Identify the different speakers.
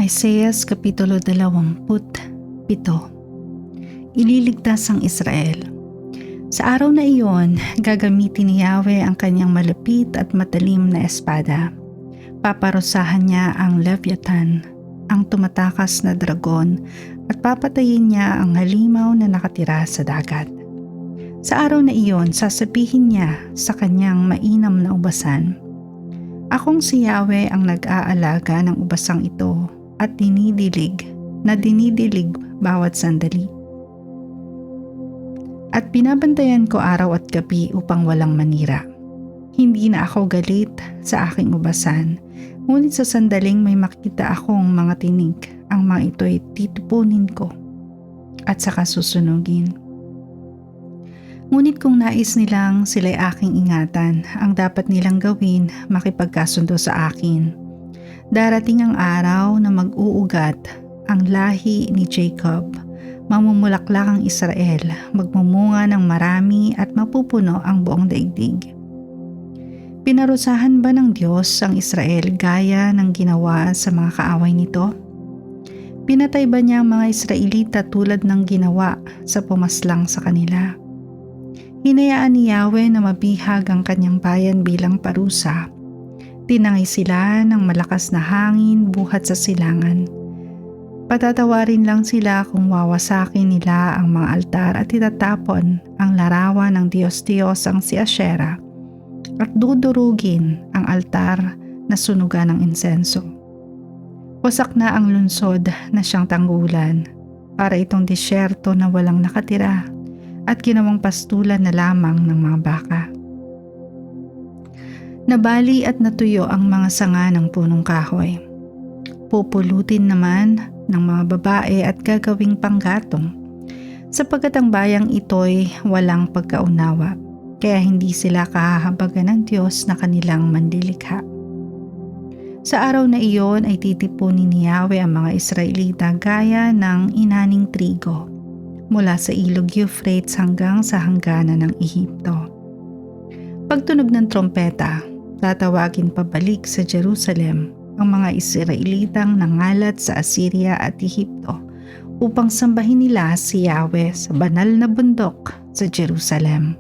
Speaker 1: Isaias Kapitulo 27. Ililigtas ang Israel. Sa araw na iyon, gagamitin ni Yahweh ang kanyang malapit at matalim na espada. Paparusahan niya ang Leviathan, ang tumatakas na dragon, at papatayin niya ang halimaw na nakatira sa dagat. Sa araw na iyon, sasabihin niya sa kanyang mainam na ubasan, "Akong si Yahweh ang nag-aalaga ng ubasang ito at dinidilig bawat sandali. At binabantayan ko araw at gabi upang walang manira. Hindi na ako galit sa aking ubasan, ngunit sa sandaling may makita akong mga tinig, ang mga ito'y titupunin ko at saka susunugin. Ngunit kung nais nilang sila'y aking ingatan, ang dapat nilang gawin makipagkasundo sa akin. Darating ang araw na mag-uugat ang lahi ni Jacob, mamumulaklak ang Israel, magmumunga ng marami at mapupuno ang buong daigdig." Pinarusahan ba ng Diyos ang Israel gaya ng ginawa sa mga kaaway nito? Pinatay ba niya ang mga Israelita tulad ng ginawa sa pumaslang sa kanila? Hinayaan ni Yahweh na mabihag ang kanyang bayan bilang parusa. Tinangay sila ng malakas na hangin buhat sa silangan. Patatawarin lang sila kung wawasakin nila ang mga altar at itatapon ang larawan ng Diyos-Diyos ang si Asherah at dudurugin ang altar na sunugan ng insenso. Wasak na ang lungsod na siyang tanggulan para itong disyerto na walang nakatira at ginawang pastulan na lamang ng mga baka. Nabali at natuyo ang mga sanga ng punong kahoy. Pupulutin naman ng mga babae at gagawing panggatong, sapagkat ang bayang ito'y walang pagkaunawa, kaya hindi sila kahahabagan ng Diyos na kanilang manlilikha. Sa araw na iyon ay titipunin ni Yahweh ang mga Israelita gaya ng inaning trigo, mula sa ilog Euphrates hanggang sa hangganan ng Ehipto. Pagtunog ng trompeta, tatawagin pabalik sa Jerusalem ang mga Israelitang nangalat sa Assyria at Ehipto upang sambahin nila si Yahweh sa banal na bundok sa Jerusalem.